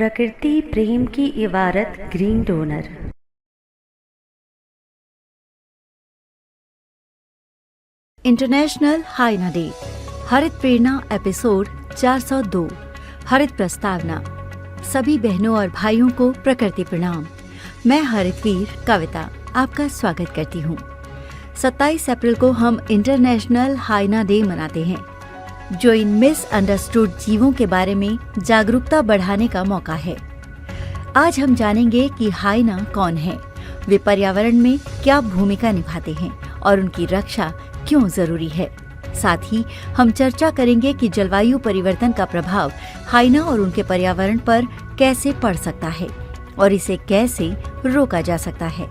प्रकृति प्रेम की इबारत ग्रीन डोनर। इंटरनेशनल हाइना डे, हरित प्रेरणा एपिसोड 402। हरित प्रस्तावना। सभी बहनों और भाइयों को प्रकृति प्रणाम। मैं हरितवीर कविता आपका स्वागत करती हूँ। 27 अप्रैल को हम इंटरनेशनल हाइना डे मनाते हैं, जो इन मिसअंडरस्टूड जीवों के बारे में जागरूकता बढ़ाने का मौका है। आज हम जानेंगे कि हाइना कौन है, वे पर्यावरण में क्या भूमिका निभाते हैं और उनकी रक्षा क्यों जरूरी है। साथ ही हम चर्चा करेंगे कि जलवायु परिवर्तन का प्रभाव हाइना और उनके पर्यावरण पर कैसे पड़ सकता है और इसे कैसे रोका जा सकता है।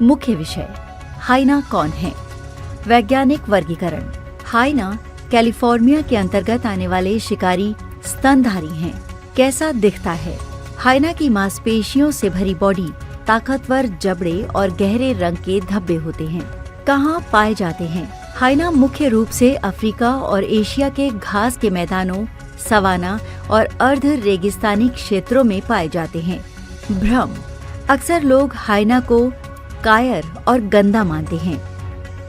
मुख्य विषय, हाइना कौन है। वैज्ञानिक वर्गीकरण। हाइना कैलिफोर्निया के अंतर्गत आने वाले शिकारी स्तनधारी हैं। कैसा दिखता है। हाइना की मांसपेशियों से भरी बॉडी, ताकतवर जबड़े और गहरे रंग के धब्बे होते हैं। कहाँ पाए जाते हैं। हाइना मुख्य रूप से अफ्रीका और एशिया के घास के मैदानों, सवाना और अर्ध रेगिस्तानी क्षेत्रों में पाए जाते हैं। भ्रम। अक्सर लोग हाइना को कायर और गंदा मानते हैं,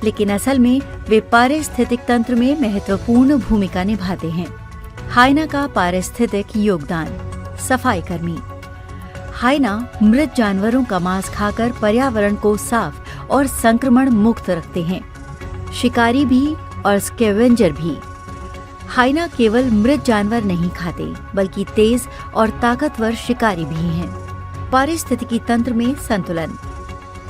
लेकिन असल में वे पारिस्थितिक तंत्र में महत्वपूर्ण भूमिका निभाते हैं। हाइना का पारिस्थितिक योगदान। सफाई कर्मी। हाइना मृत जानवरों का मांस खाकर पर्यावरण को साफ और संक्रमण मुक्त रखते हैं। शिकारी भी और स्कैवेंजर भी। हाइना केवल मृत जानवर नहीं खाते, बल्कि तेज और ताकतवर शिकारी भी हैं। पारिस्थितिकी तंत्र में संतुलन।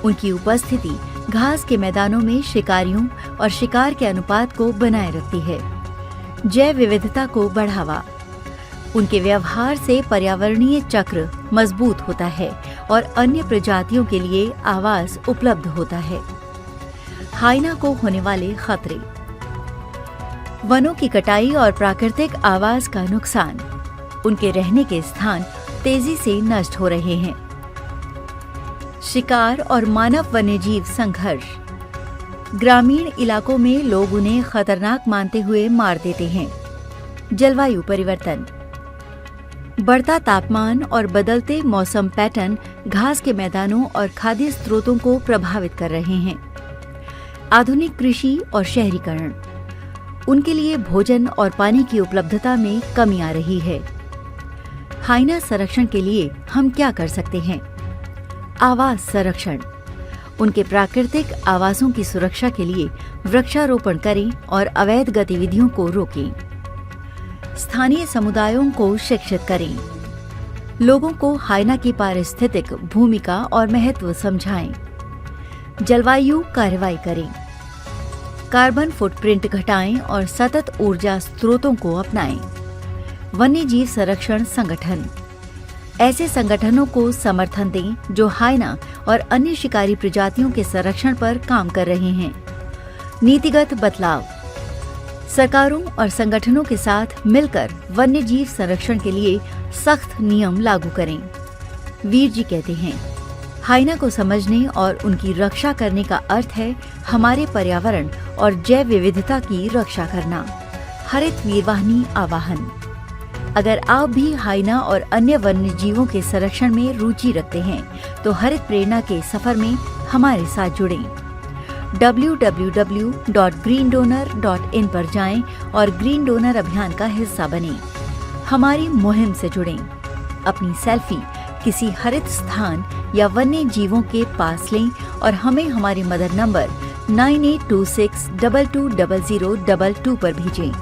उनकी उपस्थिति घास के मैदानों में शिकारियों और शिकार के अनुपात को बनाए रखती है। जैव विविधता को बढ़ावा। उनके व्यवहार से पर्यावरणीय चक्र मजबूत होता है और अन्य प्रजातियों के लिए आवास उपलब्ध होता है। हाइना को होने वाले खतरे। वनों की कटाई और प्राकृतिक आवास का नुकसान। उनके रहने के स्थान तेजी से नष्ट हो रहे हैं। शिकार और मानव वन्यजीव संघर्ष। ग्रामीण इलाकों में लोग उन्हें खतरनाक मानते हुए मार देते हैं। जलवायु परिवर्तन। बढ़ता तापमान और बदलते मौसम पैटर्न घास के मैदानों और खाद्य स्रोतों को प्रभावित कर रहे हैं। आधुनिक कृषि और शहरीकरण। उनके लिए भोजन और पानी की उपलब्धता में कमी आ रही है। हाइना संरक्षण के लिए हम क्या कर सकते हैं। आवास संरक्षण। उनके प्राकृतिक आवासों की सुरक्षा के लिए वृक्षारोपण करें और अवैध गतिविधियों को रोकें। स्थानीय समुदायों को शिक्षित करें। लोगों को हाइना की पारिस्थितिक भूमिका और महत्व समझाएं। जलवायु कार्रवाई करें। कार्बन फुटप्रिंट घटाएं और सतत ऊर्जा स्रोतों को अपनाएं। वन्यजीव संरक्षण संगठन। ऐसे संगठनों को समर्थन दें जो हाइना और अन्य शिकारी प्रजातियों के संरक्षण पर काम कर रहे हैं। नीतिगत बदलाव। सरकारों और संगठनों के साथ मिलकर वन्यजीव संरक्षण के लिए सख्त नियम लागू करें। वीर जी कहते हैं, हाइना को समझने और उनकी रक्षा करने का अर्थ है हमारे पर्यावरण और जैव विविधता की रक्षा करना। हरित वीरवाहिनी आवाहन। अगर आप भी हाइना और अन्य वन्य जीवों के संरक्षण में रुचि रखते हैं, तो हरित प्रेरणा के सफर में हमारे साथ जुड़ें। www.greendonor.in पर जाएं और ग्रीन डोनर अभियान का हिस्सा बनें। हमारी मुहिम से जुड़ें। अपनी सेल्फी किसी हरित स्थान या वन्य जीवों के पास लें और हमें हमारे मदद नंबर 9826220022 पर भेजें।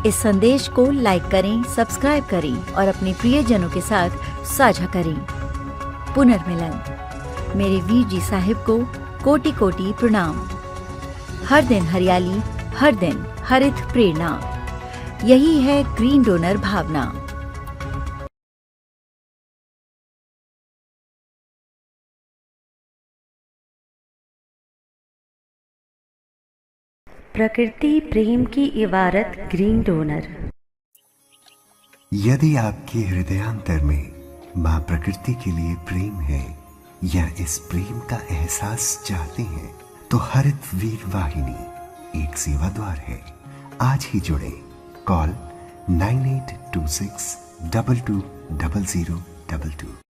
इस संदेश को लाइक करें, सब्सक्राइब करें और अपने प्रियजनों के साथ साझा करें। पुनर्मिलन। मेरे वीर जी साहिब को कोटि कोटि प्रणाम। हर दिन हरियाली, हर दिन हरित प्रेरणा। यही है ग्रीन डोनर भावना। प्रकृति प्रेम की इबारत ग्रीन डोनर। यदि आपके हृदयांतर में मां प्रकृति के लिए प्रेम है या इस प्रेम का एहसास चाहते हैं, तो हरित वीर वाहिनी एक सेवा द्वार है। आज ही जुड़े। कॉल 9826 220022।